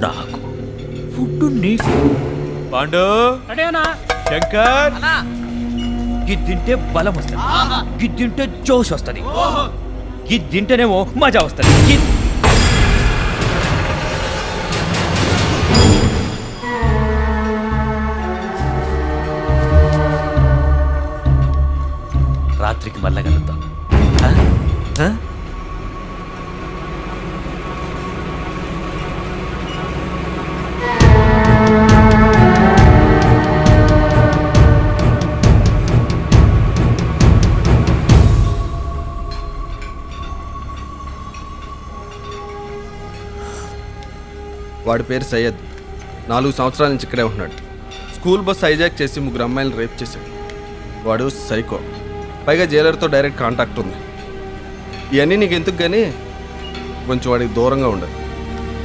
నాకు, ఫుడ్ నీకు. పాండు, శంకర్, గిద్దింటే బలం వస్తుంది, గిద్దింటే జోష్ వస్తుంది, గిద్దింటేనేమో మజా వస్తుంది. రాత్రికి మళ్ళా కలుద్దాం. వాడి పేరు సయ్యద్. 4 సంవత్సరాల నుంచి ఇక్కడే ఉంటున్నాడు. స్కూల్ బస్ హైజాక్ చేసి 3 అమ్మాయిలను రేప్ చేశాడు. వాడు సైకో. పైగా జైలర్తో డైరెక్ట్ కాంటాక్ట్ ఉంది. ఇవన్నీ నీకు ఎందుకు కానీ కొంచెం వాడికి దూరంగా ఉండదు.